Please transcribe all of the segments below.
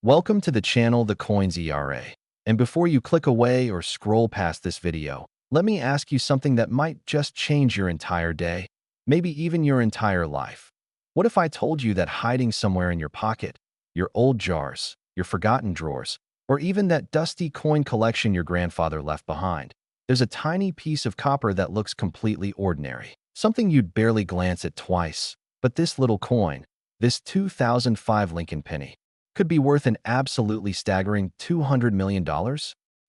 Welcome to the channel The Coins ERA. And before you click away or scroll past this video, let me ask you something that might just change your entire day, maybe even your entire life. What if I told you that hiding somewhere in your pocket, your old jars, your forgotten drawers, or even that dusty coin collection your grandfather left behind, there's a tiny piece of copper that looks completely ordinary, something you'd barely glance at twice, but this little coin, this 2005 Lincoln penny, could be worth an absolutely staggering $200 million?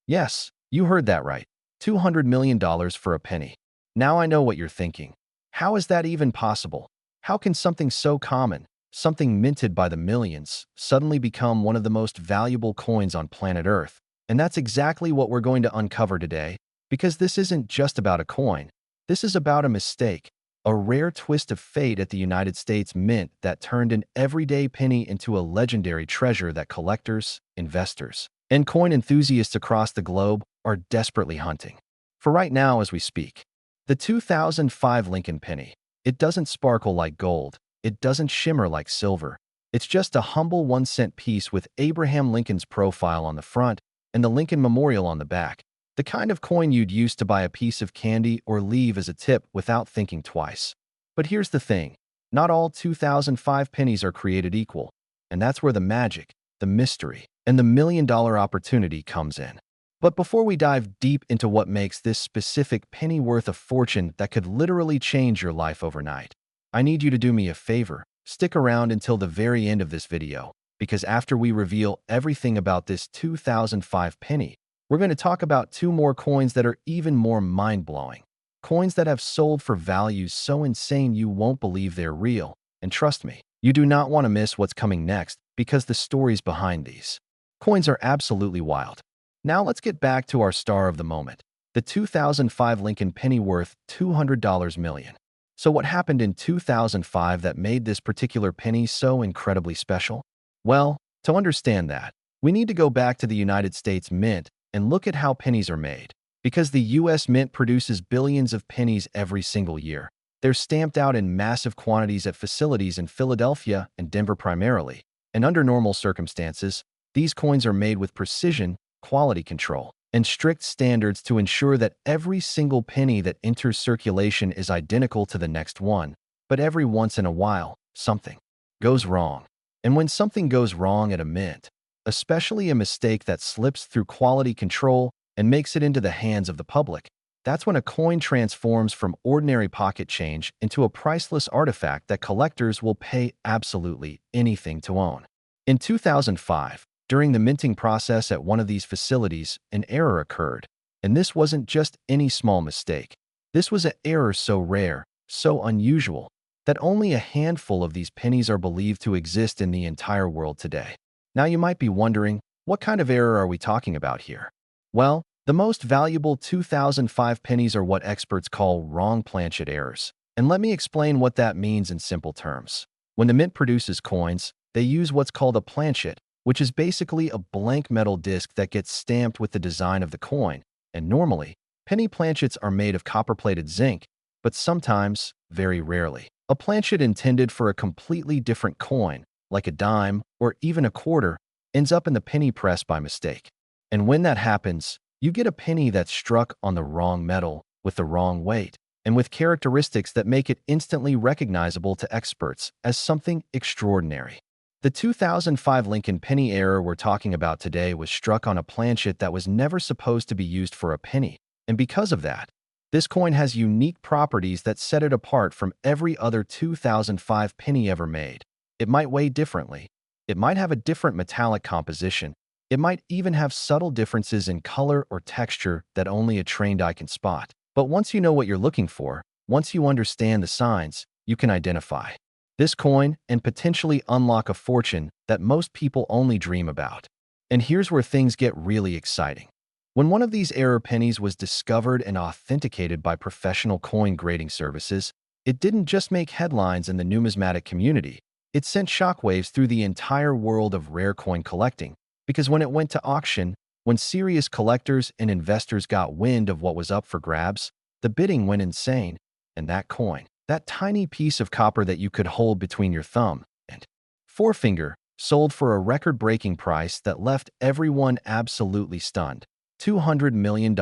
Yes, you heard that right. $200 million for a penny. Now I know what you're thinking. How is that even possible? How can something so common, something minted by the millions, suddenly become one of the most valuable coins on planet Earth? And that's exactly what we're going to uncover today, because this isn't just about a coin. This is about a mistake, a rare twist of fate at the United States Mint that turned an everyday penny into a legendary treasure that collectors, investors, and coin enthusiasts across the globe are desperately hunting for right now as we speak. The 2005 Lincoln penny. It doesn't sparkle like gold. It doesn't shimmer like silver. It's just a humble 1-cent piece with Abraham Lincoln's profile on the front and the Lincoln Memorial on the back. The kind of coin you'd use to buy a piece of candy or leave as a tip without thinking twice. But here's the thing. Not all 2005 pennies are created equal. And that's where the magic, the mystery, and the million-dollar opportunity comes in. But before we dive deep into what makes this specific penny worth a fortune that could literally change your life overnight, I need you to do me a favor. Stick around until the very end of this video, because after we reveal everything about this 2005 penny, we're going to talk about two more coins that are even more mind-blowing. Coins that have sold for values so insane you won't believe they're real. And trust me, you do not want to miss what's coming next, because the stories behind these coins are absolutely wild. Now let's get back to our star of the moment, the 2005 Lincoln penny worth $200 million. So what happened in 2005 that made this particular penny so incredibly special? Well, to understand that, we need to go back to the United States Mint and look at how pennies are made. Because the U.S. Mint produces billions of pennies every single year. They're stamped out in massive quantities at facilities in Philadelphia and Denver primarily. And under normal circumstances, these coins are made with precision, quality control, and strict standards to ensure that every single penny that enters circulation is identical to the next one. But every once in a while, something goes wrong. And when something goes wrong at a mint, especially a mistake that slips through quality control and makes it into the hands of the public, that's when a coin transforms from ordinary pocket change into a priceless artifact that collectors will pay absolutely anything to own. In 2005, during the minting process at one of these facilities, an error occurred. And this wasn't just any small mistake. This was an error so rare, so unusual, that only a handful of these pennies are believed to exist in the entire world today. Now you might be wondering, what kind of error are we talking about here? Well, the most valuable 2005 pennies are what experts call wrong planchet errors. And let me explain what that means in simple terms. When the mint produces coins, they use what's called a planchet, which is basically a blank metal disc that gets stamped with the design of the coin. And normally, penny planchets are made of copper-plated zinc, but sometimes, very rarely, a planchet intended for a completely different coin, like a dime or even a quarter, ends up in the penny press by mistake. And when that happens, you get a penny that's struck on the wrong metal, with the wrong weight, and with characteristics that make it instantly recognizable to experts as something extraordinary. The 2005 Lincoln penny error we're talking about today was struck on a planchet that was never supposed to be used for a penny, and because of that, this coin has unique properties that set it apart from every other 2005 penny ever made. It might weigh differently. It might have a different metallic composition. It might even have subtle differences in color or texture that only a trained eye can spot. But once you know what you're looking for, once you understand the signs, you can identify this coin and potentially unlock a fortune that most people only dream about. And here's where things get really exciting. When one of these error pennies was discovered and authenticated by professional coin grading services, it didn't just make headlines in the numismatic community. It sent shockwaves through the entire world of rare coin collecting, because when it went to auction, when serious collectors and investors got wind of what was up for grabs, the bidding went insane, and that coin, that tiny piece of copper that you could hold between your thumb and forefinger, sold for a record-breaking price that left everyone absolutely stunned. $200 million.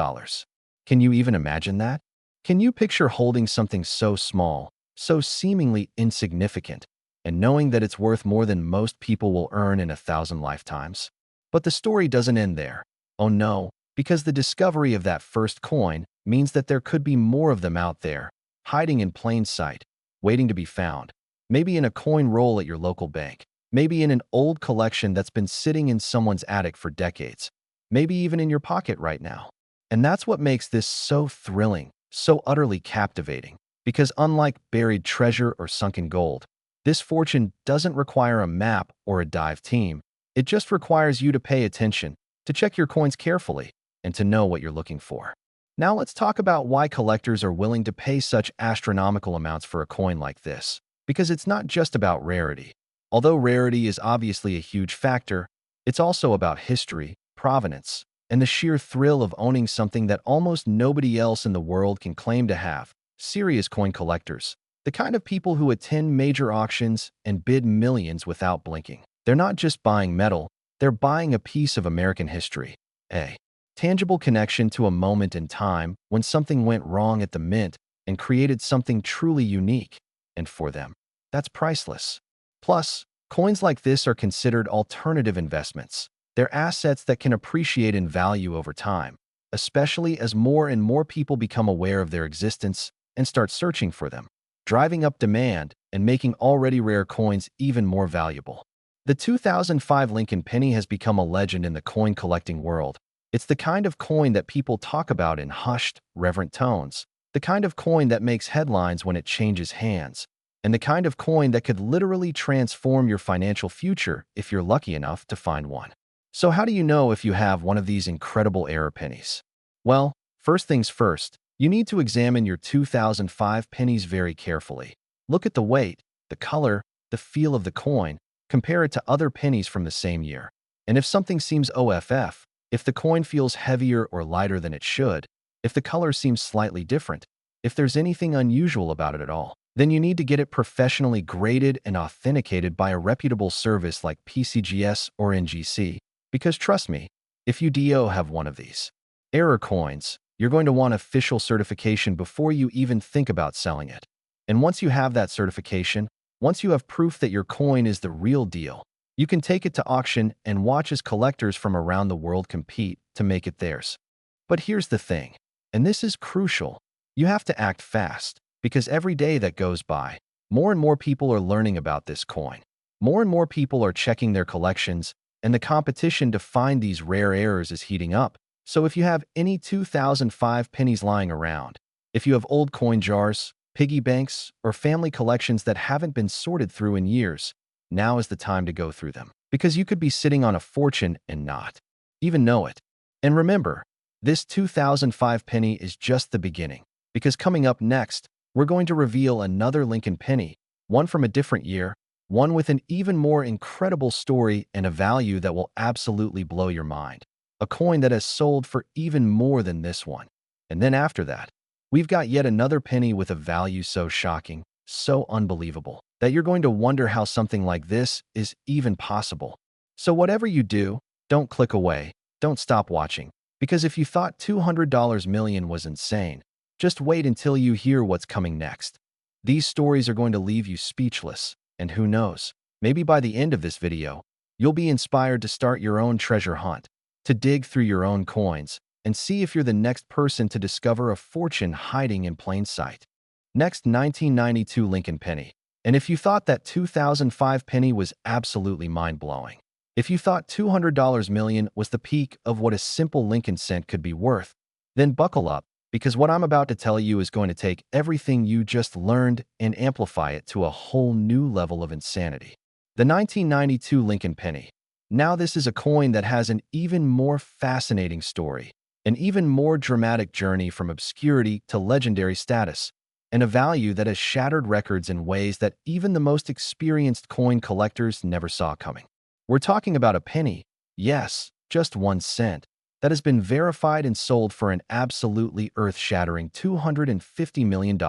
Can you even imagine that? Can you picture holding something so small, so seemingly insignificant, and knowing that it's worth more than most people will earn in 1,000 lifetimes? But the story doesn't end there. Oh no, because the discovery of that first coin means that there could be more of them out there, hiding in plain sight, waiting to be found. Maybe in a coin roll at your local bank. Maybe in an old collection that's been sitting in someone's attic for decades. Maybe even in your pocket right now. And that's what makes this so thrilling, so utterly captivating. Because unlike buried treasure or sunken gold, this fortune doesn't require a map or a dive team. It just requires you to pay attention, to check your coins carefully, and to know what you're looking for. Now let's talk about why collectors are willing to pay such astronomical amounts for a coin like this. Because it's not just about rarity. Although rarity is obviously a huge factor, it's also about history, provenance, and the sheer thrill of owning something that almost nobody else in the world can claim to have. Serious coin collectors, the kind of people who attend major auctions and bid millions without blinking. They're not just buying metal, they're buying a piece of American history. A tangible connection to a moment in time when something went wrong at the mint and created something truly unique. And for them, that's priceless. Plus, coins like this are considered alternative investments. They're assets that can appreciate in value over time, especially as more and more people become aware of their existence and start searching for them, driving up demand and making already rare coins even more valuable. The 2005 Lincoln Penny has become a legend in the coin collecting world. It's the kind of coin that people talk about in hushed, reverent tones, the kind of coin that makes headlines when it changes hands, and the kind of coin that could literally transform your financial future if you're lucky enough to find one. So how do you know if you have one of these incredible error pennies? Well, first things first, you need to examine your 2005 pennies very carefully. Look at the weight, the color, the feel of the coin, compare it to other pennies from the same year. And if something seems off, if the coin feels heavier or lighter than it should, if the color seems slightly different, if there's anything unusual about it at all, then you need to get it professionally graded and authenticated by a reputable service like PCGS or NGC. Because trust me, if you have one of these error coins, you're going to want official certification before you even think about selling it. And once you have that certification, once you have proof that your coin is the real deal, you can take it to auction and watch as collectors from around the world compete to make it theirs. But here's the thing, and this is crucial, you have to act fast. Because every day that goes by, more and more people are learning about this coin. More and more people are checking their collections, and the competition to find these rare errors is heating up. So if you have any 2005 pennies lying around, if you have old coin jars, piggy banks, or family collections that haven't been sorted through in years, now is the time to go through them. Because you could be sitting on a fortune and not even know it. And remember, this 2005 penny is just the beginning. Because coming up next, we're going to reveal another Lincoln penny, one from a different year, one with an even more incredible story and a value that will absolutely blow your mind. A coin that has sold for even more than this one. And then after that, we've got yet another penny with a value so shocking, so unbelievable, that you're going to wonder how something like this is even possible. So whatever you do, don't click away, don't stop watching, because if you thought $200 million was insane, just wait until you hear what's coming next. These stories are going to leave you speechless, and who knows, maybe by the end of this video, you'll be inspired to start your own treasure hunt, to dig through your own coins, and see if you're the next person to discover a fortune hiding in plain sight. Next, 1992 Lincoln Penny. And if you thought that 2005 penny was absolutely mind-blowing, if you thought $200 million was the peak of what a simple Lincoln cent could be worth, then buckle up, because what I'm about to tell you is going to take everything you just learned and amplify it to a whole new level of insanity. The 1992 Lincoln Penny. Now this is a coin that has an even more fascinating story, an even more dramatic journey from obscurity to legendary status, and a value that has shattered records in ways that even the most experienced coin collectors never saw coming. We're talking about a penny, yes, just 1 cent, that has been verified and sold for an absolutely earth-shattering $250 million.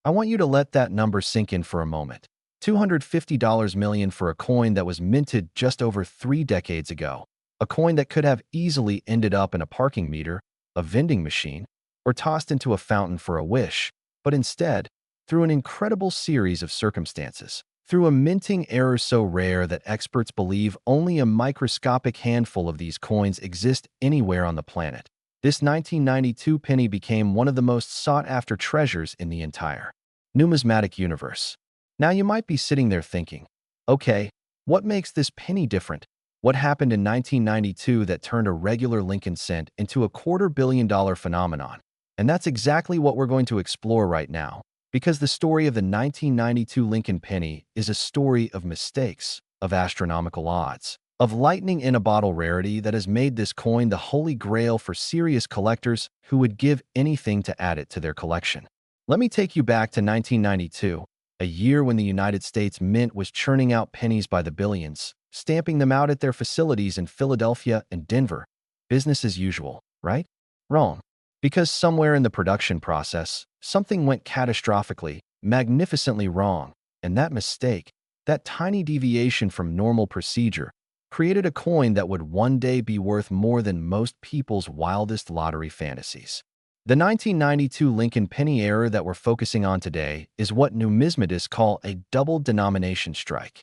I want you to let that number sink in for a moment. $250 million for a coin that was minted just over 3 decades ago. A coin that could have easily ended up in a parking meter, a vending machine, or tossed into a fountain for a wish, but instead, through an incredible series of circumstances, through a minting error so rare that experts believe only a microscopic handful of these coins exist anywhere on the planet, this 1992 penny became one of the most sought-after treasures in the entire numismatic universe. Now you might be sitting there thinking, okay, what makes this penny different? What happened in 1992 that turned a regular Lincoln cent into a $250 million phenomenon? And that's exactly what we're going to explore right now, because the story of the 1992 Lincoln penny is a story of mistakes, of astronomical odds, of lightning in a bottle rarity that has made this coin the holy grail for serious collectors who would give anything to add it to their collection. Let me take you back to 1992, a year when the United States Mint was churning out pennies by the billions, stamping them out at their facilities in Philadelphia and Denver. Business as usual, right? Wrong. Because somewhere in the production process, something went catastrophically, magnificently wrong, and that mistake, that tiny deviation from normal procedure, created a coin that would one day be worth more than most people's wildest lottery fantasies. The 1992 Lincoln penny error that we're focusing on today is what numismatists call a double denomination strike.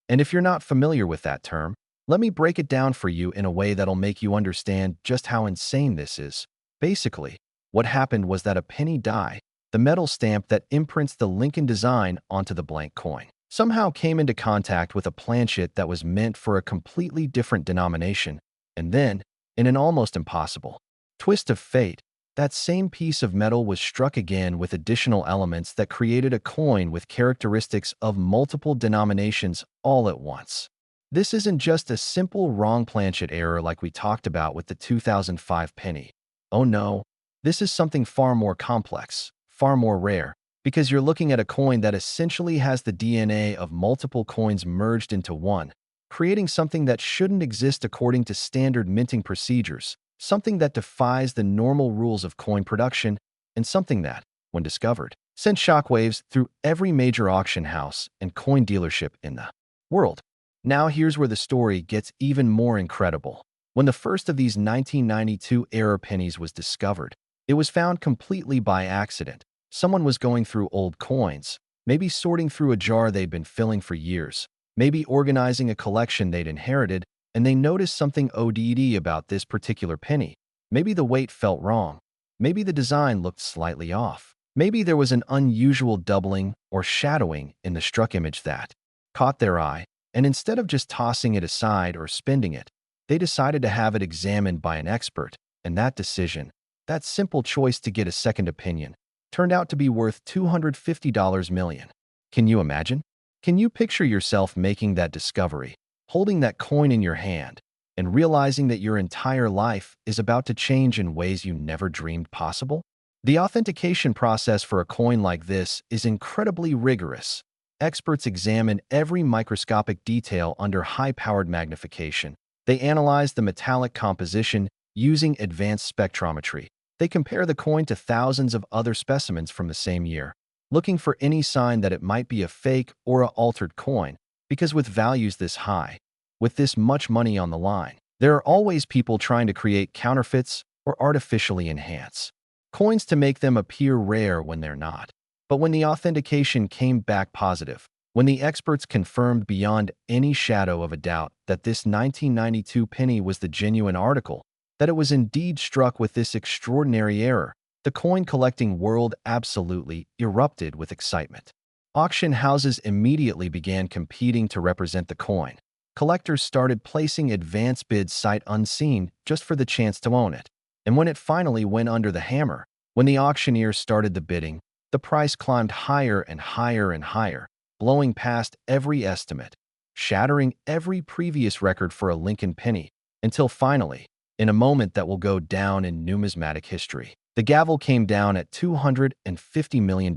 And if you're not familiar with that term, let me break it down for you in a way that'll make you understand just how insane this is. Basically, what happened was that a penny die, the metal stamp that imprints the Lincoln design onto the blank coin, somehow came into contact with a planchet that was meant for a completely different denomination, and then, in an almost impossible twist of fate, that same piece of metal was struck again with additional elements that created a coin with characteristics of multiple denominations all at once. This isn't just a simple wrong planchet error like we talked about with the 2005 penny. Oh no, this is something far more complex, far more rare, because you're looking at a coin that essentially has the DNA of multiple coins merged into one, creating something that shouldn't exist according to standard minting procedures, something that defies the normal rules of coin production, and something that, when discovered, sent shockwaves through every major auction house and coin dealership in the world. Now here's where the story gets even more incredible. When the first of these 1992 error pennies was discovered, it was found completely by accident. Someone was going through old coins, maybe sorting through a jar they'd been filling for years, maybe organizing a collection they'd inherited, and they noticed something ODD about this particular penny. Maybe the weight felt wrong. Maybe the design looked slightly off. Maybe there was an unusual doubling or shadowing in the struck image that caught their eye, and instead of just tossing it aside or spending it, they decided to have it examined by an expert, and that decision, that simple choice to get a second opinion, turned out to be worth $250 million. Can you imagine? Can you picture yourself making that discovery, holding that coin in your hand, and realizing that your entire life is about to change in ways you never dreamed possible? The authentication process for a coin like this is incredibly rigorous. Experts examine every microscopic detail under high-powered magnification. They analyze the metallic composition using advanced spectrometry. They compare the coin to thousands of other specimens from the same year, looking for any sign that it might be a fake or an altered coin, because with values this high, with this much money on the line, there are always people trying to create counterfeits or artificially enhance coins to make them appear rare when they're not. But when the authentication came back positive, when the experts confirmed beyond any shadow of a doubt that this 1992 penny was the genuine article, that it was indeed struck with this extraordinary error, the coin collecting world absolutely erupted with excitement. Auction houses immediately began competing to represent the coin. Collectors started placing advance bids sight unseen just for the chance to own it. And when it finally went under the hammer, when the auctioneer started the bidding, the price climbed higher and higher and higher, blowing past every estimate, shattering every previous record for a Lincoln penny, until finally, in a moment that will go down in numismatic history, the gavel came down at $250 million,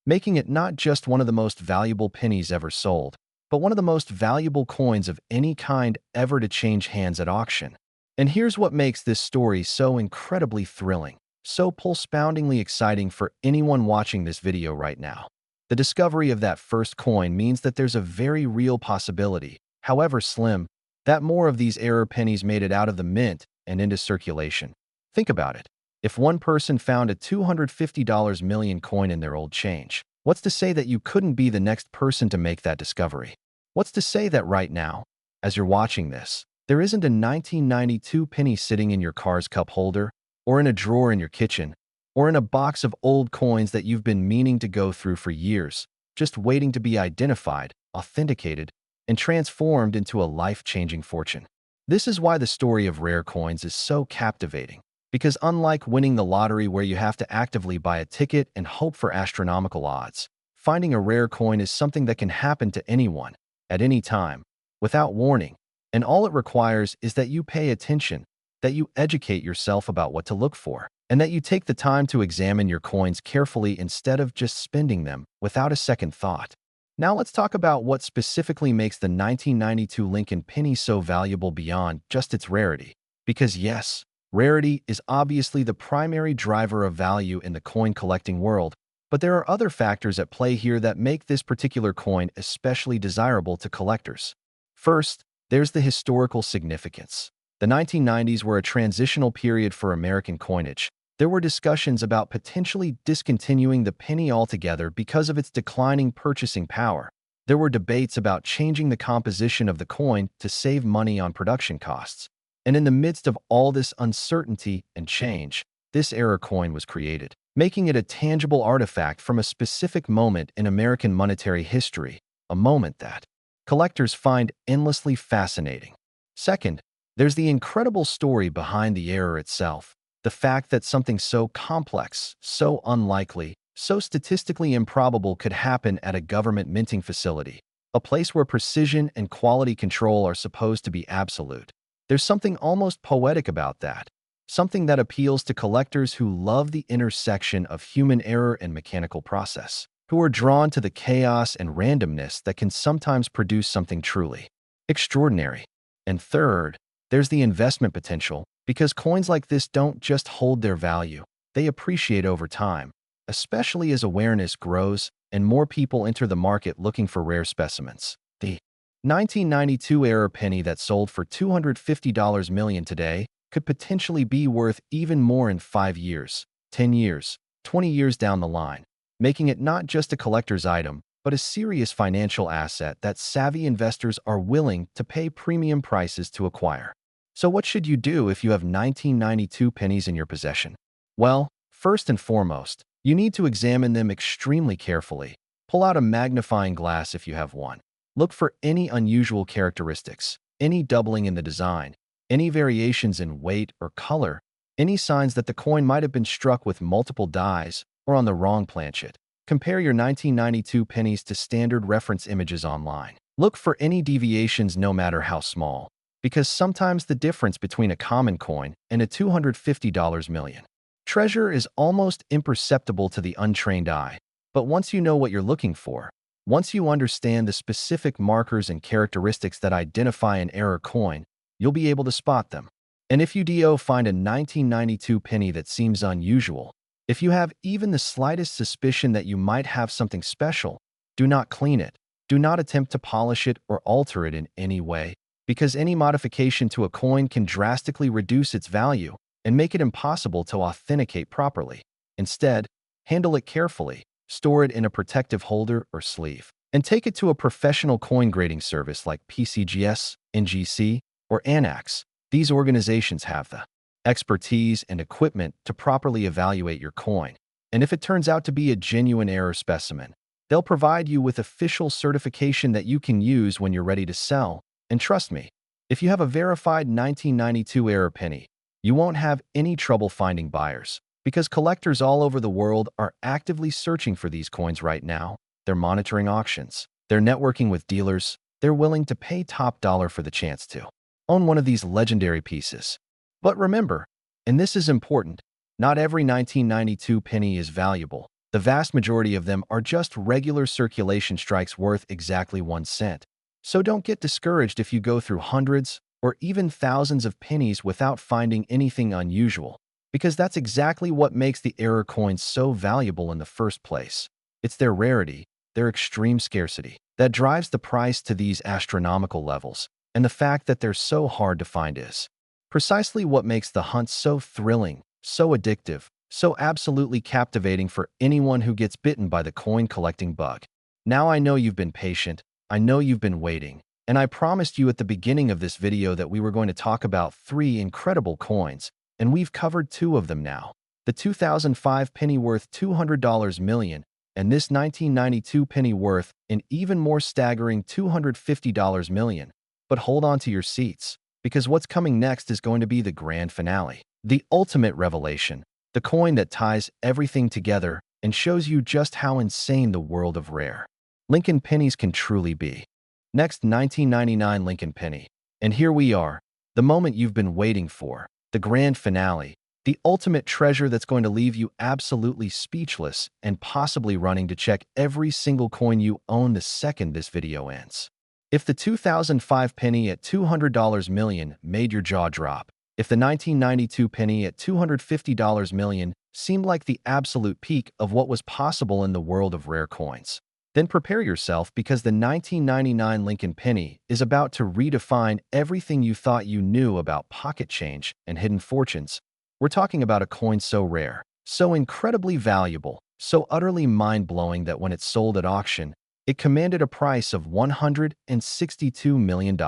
making it not just one of the most valuable pennies ever sold, but one of the most valuable coins of any kind ever to change hands at auction. And here's what makes this story so incredibly thrilling, so pulse-poundingly exciting for anyone watching this video right now. The discovery of that first coin means that there's a very real possibility, however slim, that more of these error pennies made it out of the mint and into circulation. Think about it. If one person found a $250 million coin in their old change, what's to say that you couldn't be the next person to make that discovery? What's to say that right now, as you're watching this, there isn't a 1992 penny sitting in your car's cup holder, or in a drawer in your kitchen, or in a box of old coins that you've been meaning to go through for years, just waiting to be identified, authenticated, and transformed into a life-changing fortune. This is why the story of rare coins is so captivating, because unlike winning the lottery where you have to actively buy a ticket and hope for astronomical odds, finding a rare coin is something that can happen to anyone, at any time, without warning, and all it requires is that you pay attention, that you educate yourself about what to look for, and that you take the time to examine your coins carefully instead of just spending them without a second thought. Now let's talk about what specifically makes the 1992 Lincoln penny so valuable beyond just its rarity. Because yes, rarity is obviously the primary driver of value in the coin collecting world, but there are other factors at play here that make this particular coin especially desirable to collectors. First, there's the historical significance. The 1990s were a transitional period for American coinage. There were discussions about potentially discontinuing the penny altogether because of its declining purchasing power. There were debates about changing the composition of the coin to save money on production costs. And in the midst of all this uncertainty and change, this error coin was created, making it a tangible artifact from a specific moment in American monetary history, a moment that collectors find endlessly fascinating. Second, there's the incredible story behind the error itself. The fact that something so complex, so unlikely, so statistically improbable could happen at a government minting facility, a place where precision and quality control are supposed to be absolute. There's something almost poetic about that, something that appeals to collectors who love the intersection of human error and mechanical process, who are drawn to the chaos and randomness that can sometimes produce something truly extraordinary. And third, there's the investment potential, because coins like this don't just hold their value, they appreciate over time, especially as awareness grows and more people enter the market looking for rare specimens. The 1992 error penny that sold for $250 million today could potentially be worth even more in 5 years, 10 years, 20 years down the line, making it not just a collector's item, but a serious financial asset that savvy investors are willing to pay premium prices to acquire. So what should you do if you have 1992 pennies in your possession? Well, first and foremost, you need to examine them extremely carefully. Pull out a magnifying glass if you have one. Look for any unusual characteristics, any doubling in the design, any variations in weight or color, any signs that the coin might have been struck with multiple dies or on the wrong planchet. Compare your 1992 pennies to standard reference images online. Look for any deviations no matter how small, because sometimes the difference between a common coin and a $250 million treasure is almost imperceptible to the untrained eye. But once you know what you're looking for, once you understand the specific markers and characteristics that identify an error coin, you'll be able to spot them. And if you find a 1992 penny that seems unusual, if you have even the slightest suspicion that you might have something special, do not clean it. Do not attempt to polish it or alter it in any way, because any modification to a coin can drastically reduce its value and make it impossible to authenticate properly. Instead, handle it carefully, store it in a protective holder or sleeve, and take it to a professional coin grading service like PCGS, NGC, or ANAX. These organizations have the expertise and equipment to properly evaluate your coin, and if it turns out to be a genuine error specimen, they'll provide you with official certification that you can use when you're ready to sell. And trust me, if you have a verified 1992 error penny, you won't have any trouble finding buyers, because collectors all over the world are actively searching for these coins right now. They're monitoring auctions, they're networking with dealers, they're willing to pay top dollar for the chance to own one of these legendary pieces. But remember, and this is important, not every 1992 penny is valuable. The vast majority of them are just regular circulation strikes worth exactly 1 cent. So don't get discouraged if you go through hundreds or even thousands of pennies without finding anything unusual, because that's exactly what makes the error coins so valuable in the first place. It's their rarity, their extreme scarcity, that drives the price to these astronomical levels, and the fact that they're so hard to find is precisely what makes the hunt so thrilling, so addictive, so absolutely captivating for anyone who gets bitten by the coin-collecting bug. Now I know you've been patient, I know you've been waiting, and I promised you at the beginning of this video that we were going to talk about 3 incredible coins, and we've covered 2 of them now. The 2005 penny worth $200 million, and this 1992 penny worth an even more staggering $250 million. But hold on to your seats, because what's coming next is going to be the grand finale, the ultimate revelation, the coin that ties everything together and shows you just how insane the world of rare Lincoln pennies can truly be. Next, 1999 Lincoln penny. And here we are, the moment you've been waiting for, the grand finale, the ultimate treasure that's going to leave you absolutely speechless and possibly running to check every single coin you own the second this video ends. If the 2005 penny at $200 million made your jaw drop, if the 1992 penny at $250 million seemed like the absolute peak of what was possible in the world of rare coins, then prepare yourself, because the 1999 Lincoln penny is about to redefine everything you thought you knew about pocket change and hidden fortunes. We're talking about a coin so rare, so incredibly valuable, so utterly mind-blowing that when it sold at auction, it commanded a price of $162 million.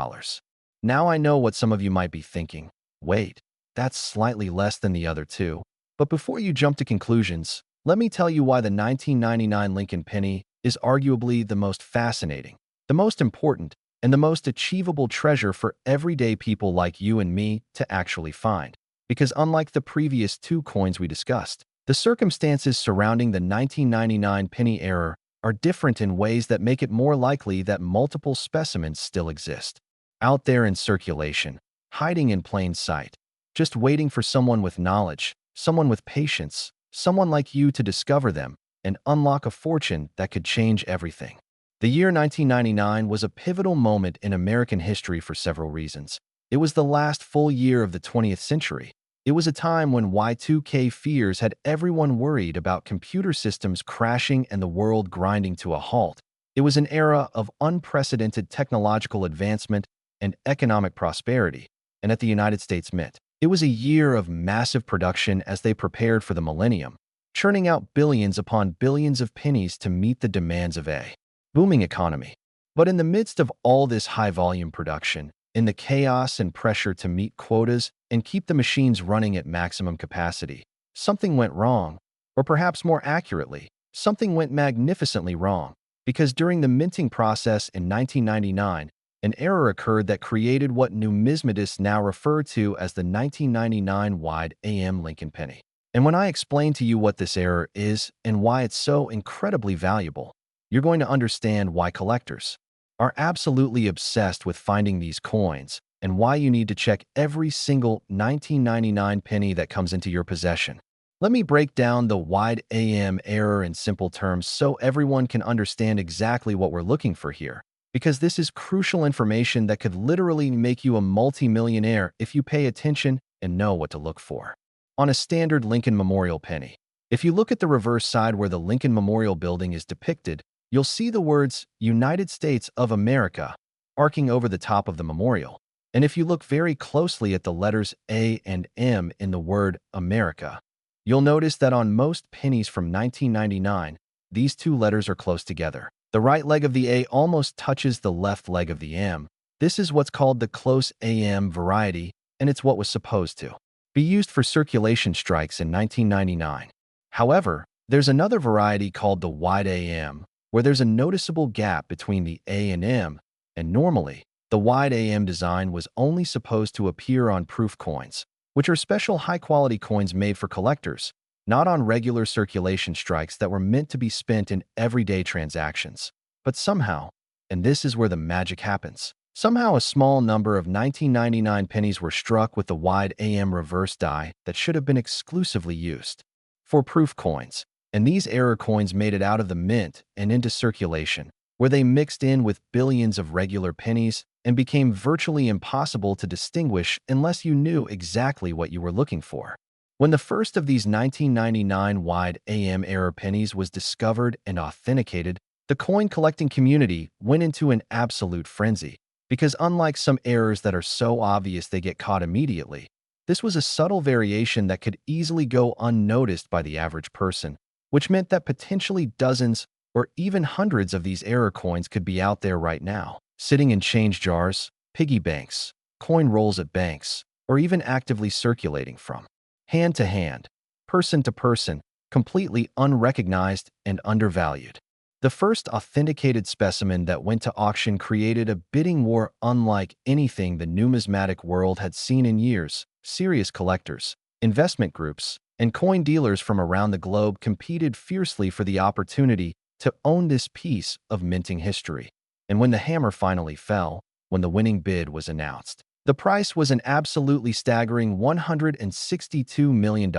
Now I know what some of you might be thinking. Wait, that's slightly less than the other two. But before you jump to conclusions, let me tell you why the 1999 Lincoln penny is arguably the most fascinating, the most important, and the most achievable treasure for everyday people like you and me to actually find. Because unlike the previous 2 coins we discussed, the circumstances surrounding the 1999 penny era are different in ways that make it more likely that multiple specimens still exist, out there in circulation, hiding in plain sight, just waiting for someone with knowledge, someone with patience, someone like you to discover them and unlock a fortune that could change everything. The year 1999 was a pivotal moment in American history for several reasons. It was the last full year of the 20th century. It was a time when Y2K fears had everyone worried about computer systems crashing and the world grinding to a halt. It was an era of unprecedented technological advancement and economic prosperity, and at the United States Mint, it was a year of massive production as they prepared for the millennium, churning out billions upon billions of pennies to meet the demands of a booming economy. But in the midst of all this high-volume production, in the chaos and pressure to meet quotas and keep the machines running at maximum capacity, something went wrong, or perhaps more accurately, something went magnificently wrong, because during the minting process in 1999, an error occurred that created what numismatists now refer to as the 1999 wide AM Lincoln penny. And when I explain to you what this error is and why it's so incredibly valuable, you're going to understand why collectors are absolutely obsessed with finding these coins and why you need to check every single 1999 penny that comes into your possession. Let me break down the wide AM error in simple terms so everyone can understand exactly what we're looking for here, because this is crucial information that could literally make you a multi-millionaire if you pay attention and know what to look for. On a standard Lincoln Memorial penny, if you look at the reverse side where the Lincoln Memorial Building is depicted, you'll see the words United States of America arcing over the top of the memorial. And if you look very closely at the letters A and M in the word America, you'll notice that on most pennies from 1999, these 2 letters are close together. The right leg of the A almost touches the left leg of the M. This is what's called the close AM variety, and it's what was supposed to be used for circulation strikes in 1999. However, there's another variety called the wide AM, where there's a noticeable gap between the A and M, and normally, the wide AM design was only supposed to appear on proof coins, which are special high-quality coins made for collectors, not on regular circulation strikes that were meant to be spent in everyday transactions. But somehow, and this is where the magic happens, somehow a small number of 1999 pennies were struck with the wide AM reverse die that should have been exclusively used for proof coins, and these error coins made it out of the mint and into circulation, where they mixed in with billions of regular pennies and became virtually impossible to distinguish unless you knew exactly what you were looking for. When the first of these 1999 wide AM error pennies was discovered and authenticated, The coin collecting community went into an absolute frenzy because unlike some errors that are so obvious they get caught immediately, this was a subtle variation that could easily go unnoticed by the average person, which meant that potentially dozens or even hundreds of these error coins could be out there right now, sitting in change jars, piggy banks, coin rolls at banks, or even actively circulating from hand to hand, person to person, completely unrecognized and undervalued. The first authenticated specimen that went to auction created a bidding war unlike anything the numismatic world had seen in years. Serious collectors, investment groups, and coin dealers from around the globe competed fiercely for the opportunity to own this piece of minting history. And when the hammer finally fell, when the winning bid was announced, the price was an absolutely staggering $162 million,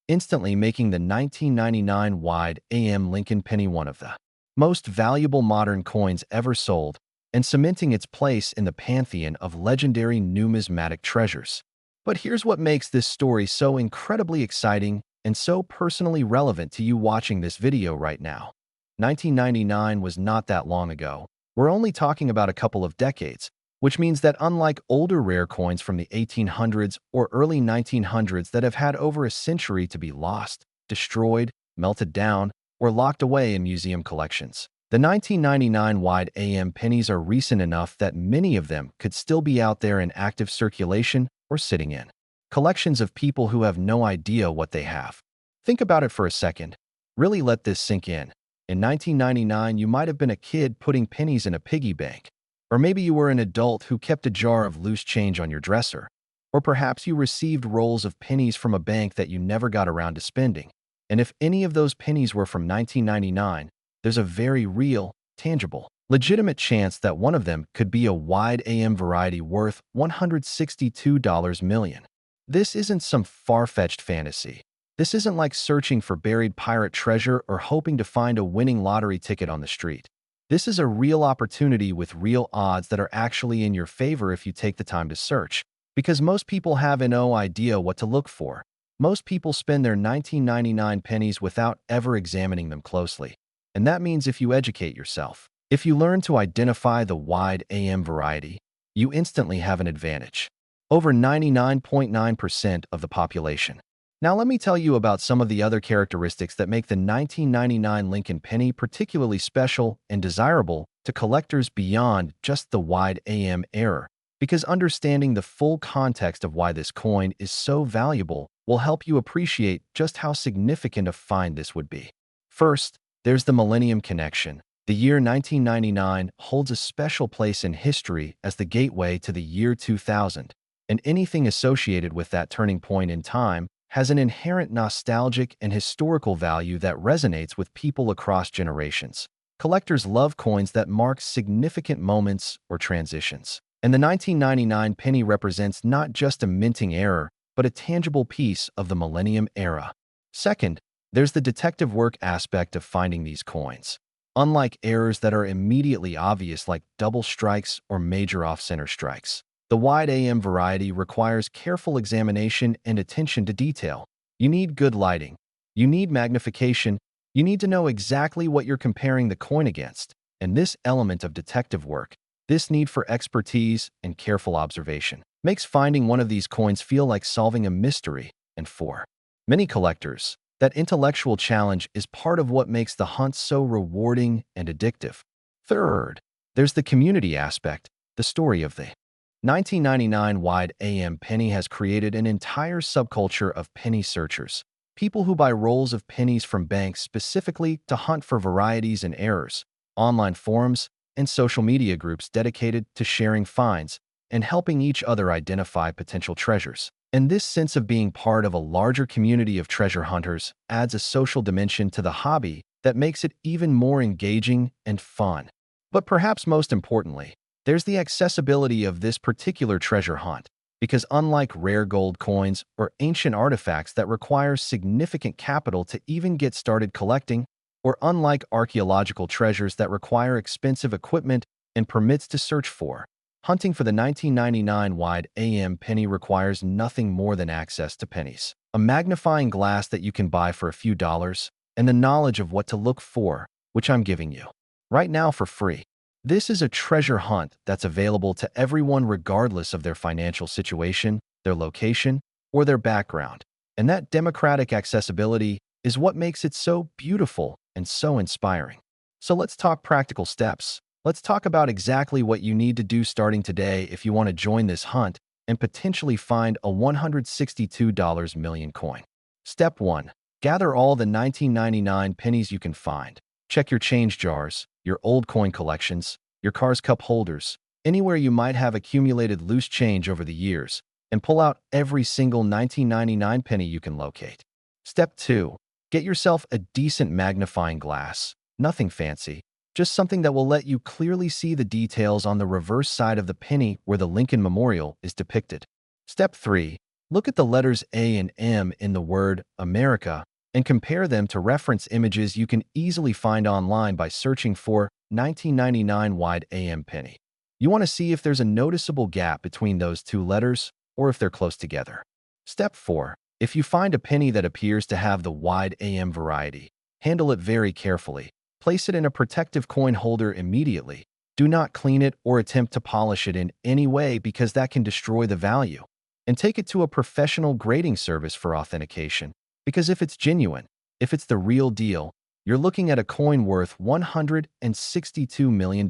instantly making the 1999 wide AM Lincoln penny one of the most valuable modern coins ever sold and cementing its place in the pantheon of legendary numismatic treasures. But here's what makes this story so incredibly exciting and so personally relevant to you watching this video right now. 1999 was not that long ago. We're only talking about a couple of decades, which means that unlike older rare coins from the 1800s or early 1900s that have had over a century to be lost, destroyed, melted down, or locked away in museum collections, the 1999 wide AM pennies are recent enough that many of them could still be out there in active circulation or sitting in collections of people who have no idea what they have. Think about it for a second. Really let this sink in. In 1999, you might have been a kid putting pennies in a piggy bank. Or maybe you were an adult who kept a jar of loose change on your dresser. Or perhaps you received rolls of pennies from a bank that you never got around to spending. And if any of those pennies were from 1999, there's a very real, tangible, legitimate chance that one of them could be a wide AM variety worth $162 million. This isn't some far-fetched fantasy. This isn't like searching for buried pirate treasure or hoping to find a winning lottery ticket on the street. This is a real opportunity with real odds that are actually in your favor if you take the time to search, because most people have no idea what to look for. Most people spend their 1999 pennies without ever examining them closely. And that means if you educate yourself, if you learn to identify the wide AM variety, you instantly have an advantage over 99.9% of the population. Now let me tell you about some of the other characteristics that make the 1999 Lincoln penny particularly special and desirable to collectors beyond just the wide AM error, because understanding the full context of why this coin is so valuable will help you appreciate just how significant a find this would be. First, there's the Millennium Connection. The year 1999 holds a special place in history as the gateway to the year 2000, and anything associated with that turning point in time has an inherent nostalgic and historical value that resonates with people across generations. Collectors love coins that mark significant moments or transitions. And the 1999 penny represents not just a minting error, but a tangible piece of the Millennium era. Second, there's the detective work aspect of finding these coins. Unlike errors that are immediately obvious like double strikes or major off-center strikes, the wide AM variety requires careful examination and attention to detail. You need good lighting. You need magnification. You need to know exactly what you're comparing the coin against. And this element of detective work, this need for expertise and careful observation, makes finding one of these coins feel like solving a mystery. And for many collectors, that intellectual challenge is part of what makes the hunt so rewarding and addictive. Third, there's the community aspect, the story of the 1999 wide AM penny has created an entire subculture of penny searchers, people who buy rolls of pennies from banks specifically to hunt for varieties and errors, online forums, and social media groups dedicated to sharing finds and helping each other identify potential treasures. And this sense of being part of a larger community of treasure hunters adds a social dimension to the hobby that makes it even more engaging and fun. But perhaps most importantly, there's the accessibility of this particular treasure hunt, because unlike rare gold coins or ancient artifacts that require significant capital to even get started collecting, or unlike archaeological treasures that require expensive equipment and permits to search for, hunting for the 1999 wide AM penny requires nothing more than access to pennies, a magnifying glass that you can buy for a few dollars, and the knowledge of what to look for, which I'm giving you. right now for free. This is a treasure hunt that's available to everyone regardless of their financial situation, their location, or their background. And that democratic accessibility is what makes it so beautiful and so inspiring. So let's talk practical steps. Let's talk about exactly what you need to do starting today if you want to join this hunt and potentially find a $162 million coin. Step 1. Gather all the 1999 pennies you can find. Check your change jars, your old coin collections, your car's cup holders, anywhere you might have accumulated loose change over the years, and pull out every single 1999 penny you can locate. Step 2. Get yourself a decent magnifying glass. Nothing fancy, just something that will let you clearly see the details on the reverse side of the penny where the Lincoln Memorial is depicted. Step 3. Look at the letters A and M in the word America and compare them to reference images you can easily find online by searching for 1999 wide AM penny. You want to see if there's a noticeable gap between those two letters or if they're close together. Step 4. If you find a penny that appears to have the wide AM variety, handle it very carefully. Place it in a protective coin holder immediately. Do not clean it or attempt to polish it in any way because that can destroy the value. And take it to a professional grading service for authentication. Because if it's genuine, if it's the real deal, you're looking at a coin worth $162 million.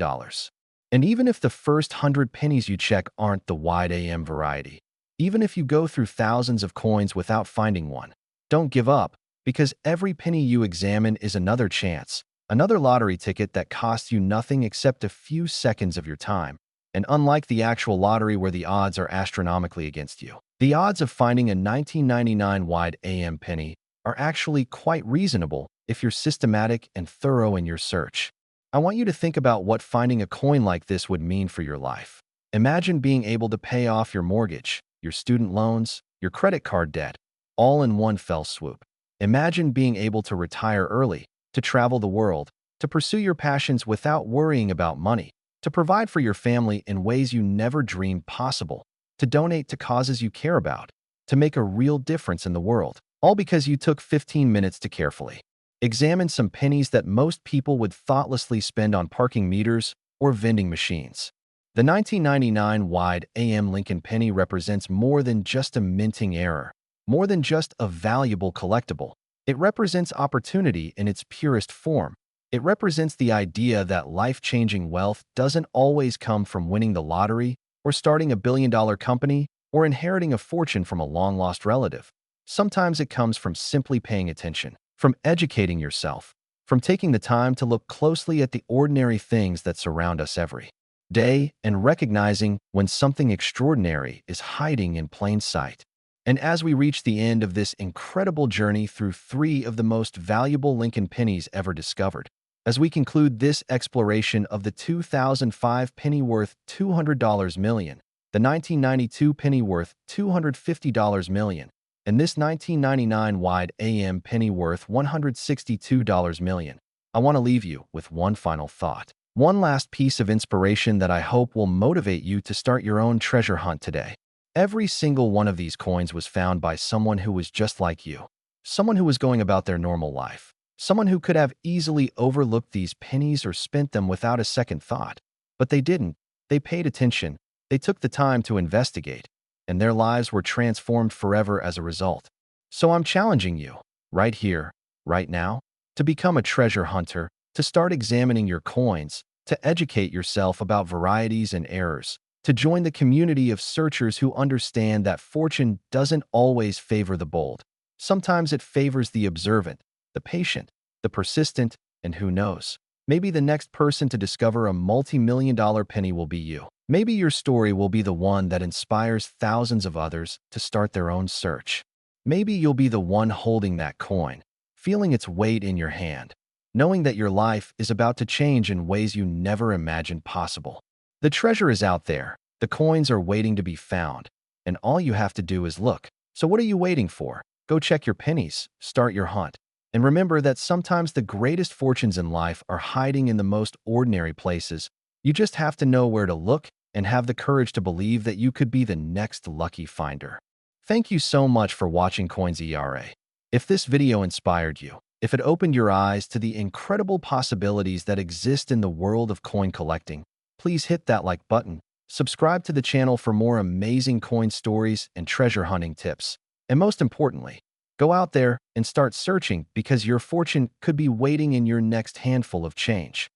And even if the first 100 pennies you check aren't the wide AM variety, even if you go through thousands of coins without finding one, don't give up, because every penny you examine is another chance, another lottery ticket that costs you nothing except a few seconds of your time. And unlike the actual lottery where the odds are astronomically against you, the odds of finding a 1999 wide AM penny are actually quite reasonable if you're systematic and thorough in your search. I want you to think about what finding a coin like this would mean for your life. Imagine being able to pay off your mortgage, your student loans, your credit card debt, all in one fell swoop. Imagine being able to retire early, to travel the world, to pursue your passions without worrying about money, to provide for your family in ways you never dreamed possible, to donate to causes you care about, to make a real difference in the world, all because you took 15 minutes to carefully examine some pennies that most people would thoughtlessly spend on parking meters or vending machines. The 1999 wide AM Lincoln penny represents more than just a minting error, more than just a valuable collectible. It represents opportunity in its purest form. It represents the idea that life-changing wealth doesn't always come from winning the lottery or starting a billion-dollar company or inheriting a fortune from a long-lost relative. Sometimes it comes from simply paying attention, from educating yourself, from taking the time to look closely at the ordinary things that surround us every day and recognizing when something extraordinary is hiding in plain sight. And as we reach the end of this incredible journey through three of the most valuable Lincoln pennies ever discovered, as we conclude this exploration of the 2005 penny worth $200 million, the 1992 penny worth $250 million, and this 1999 wide AM penny worth $162 million, I want to leave you with one final thought. One last piece of inspiration that I hope will motivate you to start your own treasure hunt today. Every single one of these coins was found by someone who was just like you, someone who was going about their normal life, someone who could have easily overlooked these pennies or spent them without a second thought. But they didn't. They paid attention. They took the time to investigate, and their lives were transformed forever as a result. So I'm challenging you, right here, right now, to become a treasure hunter, to start examining your coins, to educate yourself about varieties and errors, to join the community of searchers who understand that fortune doesn't always favor the bold. Sometimes it favors the observant, the patient, the persistent, and who knows, maybe the next person to discover a multi-million-dollar penny will be you. Maybe your story will be the one that inspires thousands of others to start their own search. Maybe you'll be the one holding that coin, feeling its weight in your hand, knowing that your life is about to change in ways you never imagined possible. The treasure is out there, the coins are waiting to be found, and all you have to do is look. So what are you waiting for? Go check your pennies, start your hunt. And remember that sometimes the greatest fortunes in life are hiding in the most ordinary places. You just have to know where to look and have the courage to believe that you could be the next lucky finder. Thank you so much for watching Coins ERA. If this video inspired you, If it opened your eyes to the incredible possibilities that exist in the world of coin collecting, please hit that like button. Subscribe to the channel for more amazing coin stories and treasure hunting tips. And most importantly, go out there and start searching because your fortune could be waiting in your next handful of change.